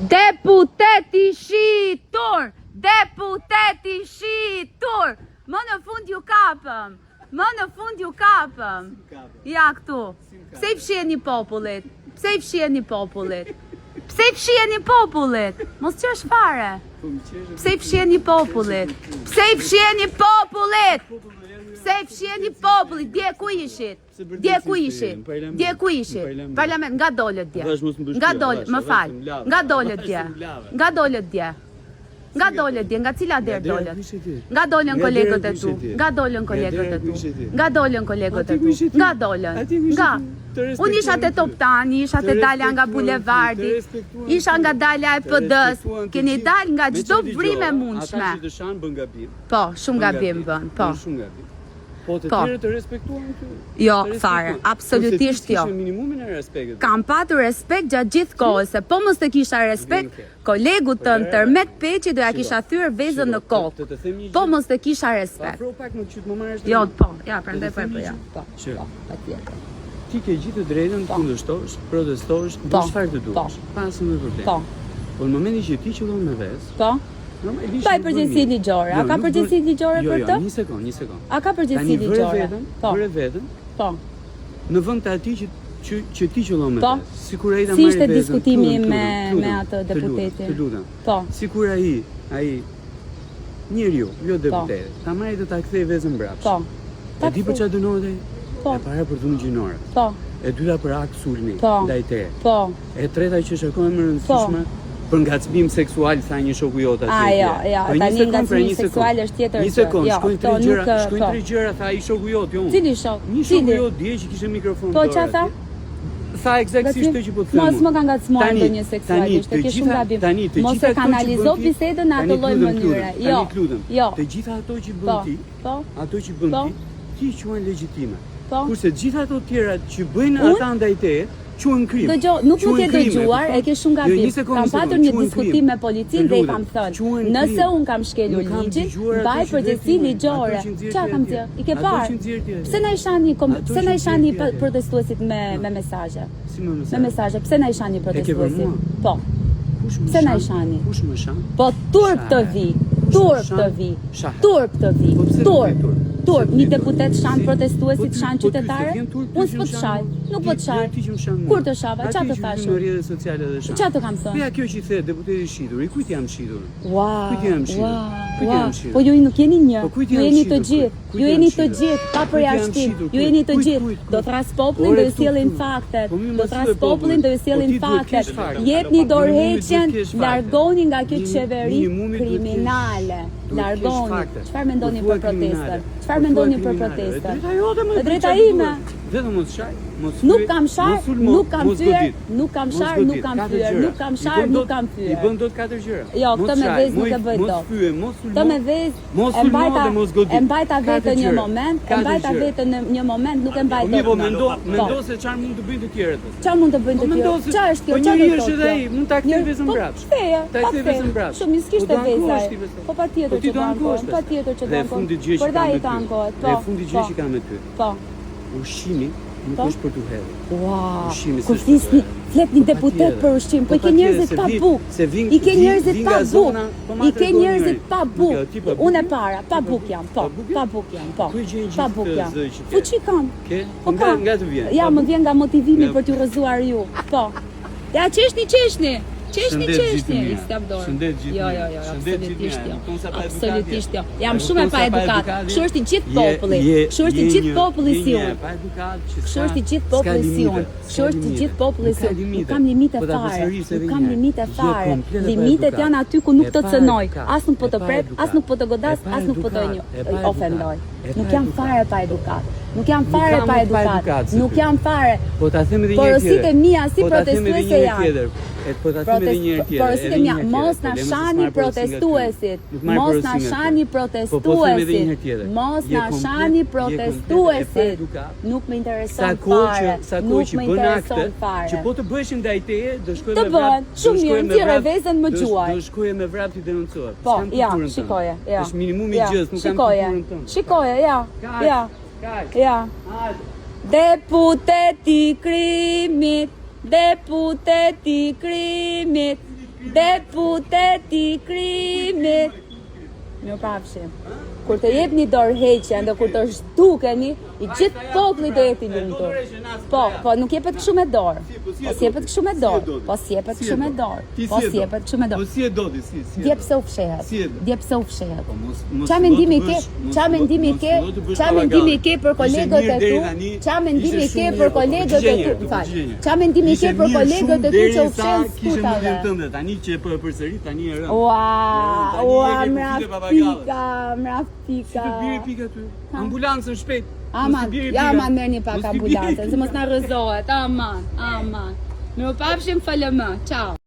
Deputeti shitur! Deputeti shitur! Më në fund ju kapëm! Më në fund ju kapëm! Ja këtu! Pse I fshiheni popullit? Pse I fshiheni popullit? Pse I fshiheni popullit? Mos qesh fare! Pse I fshiheni popullit? Pse I fshiheni popullit? Pse I fshiheni popullit? Dje ku ishit? Dje ku ishit? Dje ku ishit? Parlament, nga dolet dje. Nga dolet, më fal. Nga dolet dje. Nga dolet dje. Nga dolet dje, nga cila der dolet? Nga dolen kolegët e tu. Nga dolen kolegët e tu. Nga dolen kolegët e tu. Nga dolen. Nga. Unë isha të Toptani, isha të dalja nga bulevardi, isha nga dalja e PD-s, keni dal nga çdo vrimë e mundshme. Po, shumë gabim bën, po. Po të tjerë të respektuan ty? Jo, fare, absolutisht jo. Minimumin e respektit. Kam patur respekt gjatë gjithë kohës, se po mos të kisha respekt, kolegu tënd Tërmet Peqi do ja kisha thyer vezën në kokë. Po mos të kisha respekt. Afro pak më qyt më marrësh. Jo, po, ja, prandaj po ja. Po, patjetër. Ti ke gjithë të drejtën të kundërshtosh, protestosh, bësh çfarë të duash. Pa asnjë problem. Po. Po në momentin që ti qëllon me vezë, Po. Pa I përgjegjësi ligjore. A ka përgjegjësi ligjore për të? Jo, një sekond. A ka përgjegjësi ligjore? Po. Vëre veten. Po. Në vend të atij që ti qëllon me vezë. Sikur ai ta Si marrë ishte vezën. diskutimi me atë deputetin? Të lutem. Po. Sikur ai njeriu, jo deputeti, ta marrë të ta kthej vezën mbrapsht. Po. E di për çfarë dënohet ai? Po. E para për dhunë gjinore. Po. E dyta për akt sulmi ndaj teje. Po. E treta që është akoma më e rëndësishme për ngacmim seksual, tha një shoku jot atje. Jo, tani ngacmim seksual është tjetër gjë. Një sekond, shkojnë tre gjëra, tha ai shoku jot, jo. Cili shok? Një shoku jot dje që kishte mikrofon. Po çfarë tha? Tha eksaktësisht të që po të them. Mos më ka ngacmuar ndonjë seksualisht, ke shumë gabim. Mos e kanalizo bisedën në atë lloj mënyre. Jo. Të gjitha ato që bën ti, ti quhen legjitime. Kurse gjitha ato tjera që bëjnë ata ndaj teje, quhen krim. Dëgjoj, nuk më ke dëgjuar, e ke shumë gabim. Kam patur një diskutim me policinë dhe I kam thënë, nëse un kam shkelur ligjin, mbaj përgjegjësi ligjore. Çfarë kam thënë? I ke parë? Pse na i shani protestuesit me mesazhe? Me mesazhe, pse na i shani protestuesit? Po. Pse na i shani? Kush më shan? Po turp të vi. Turp të vi. Turp, një deputet shan protestuesit, shan qytetarë? Unë s'po të shaj, nuk po të shaj. Kur të shava, qa të thashë? Qa të kam thënë? Ja, kjo që I the, deputeti shitur, I kujt jam shitur? Po ju nuk jeni një, ju jeni të gjithë, pa përjashtim, ju jeni të gjithë. Do thras popullin, do ju sjellin faktet. Jepni dorëheqjen, largoni nga kjo qeveri kriminale. Largoni. Çfarë mendoni për protestën? Drejta ime. Vetëm mos shaj, Nuk kam shar, nuk kam fyer. I bën dot 4 gjëra. Jo, këtë me vezë nuk e bëj dot. Këtë me vezë e mbajta vetën një moment, nuk e mbaj dot. Po mendo se çfarë mund të bëjnë të tjerët. Çfarë mund të bëjnë të tjerët? Çfarë është kjo? Çfarë është edhe ai? Mund ta kthej vezën mbrapsht. Ta kthej vezën mbrapsht. Shumë s'kishte vezë. Po patjetër që do ankohet. Dhe fundi gjë që kam me ty. Po. Ushqimi nuk është për të hedhur. Wow. Kur flet një deputet për ushqim, po I ke njerëzit pa bukë. Pa bukë. Unë e para, pa bukë jam, po. Fuqi kam. Po nga të vjen. Ja, më vjen nga motivimi për t'ju rrëzuar ju. Po. Ja, qeshni. Shëndet gjithë. Jo, absolutisht jo. Jam shumë e pa edukat. Kështu është I gjithë populli. Kështu është I gjithë populli si unë. Nuk kam limite fare. Limitet janë aty ku nuk të cënoj. As nuk po të prek, as nuk po të godas, as nuk po të ofendoj. Nuk jam fare pa edukat. Nuk jam fare. Po ta them edhe një herë. Porositë mia si protestuese janë. Po ta them edhe një herë tjetër. Porositë mia, mos na shani protestuesit. Nuk më intereson fare. Që po të bëheshin ndaj teje, do shkojmë me vrap. Shumë mirë, nxjerrë vezën më gjuaj. Do shkojmë me vrap ti denoncohet. Po, ja, shikoje, ja. Është minimumi I gjës, nuk kam kulturën tënde. Shikoje, ja. Deputeti i krimit, deputeti i krimit, deputeti i krimit. Mirupafshim. Kur të jepni dorë heqjen dhe kur të zhdukeni, i gjithë populli do jeti lumtur. Po, nuk jepet kështu me dorë. Po s'jepet kështu me dorë. Po s'jepet kështu me dorë. Po s'jepet kështu me dorë. Po si e do ti, si. Djep se u fshehet. Si e do? Djep se u fshehet. Mos Qa mendimi ke? Qa mendimi ke? Qa mendimi ke për kolegët e tu? Qa mendimi ke për kolegët e tu? Qa mendimi ke për kolegët e tu që u fshen skutave? Tani që po e përsërit, tani e rënd. Ua, mraftika. Si të biri pika ty. Ambulancën shpejt. Aman, merë një pak ambulancën, se mos na rrëzohet. Aman. Mirupafshim, FLM. Ciao.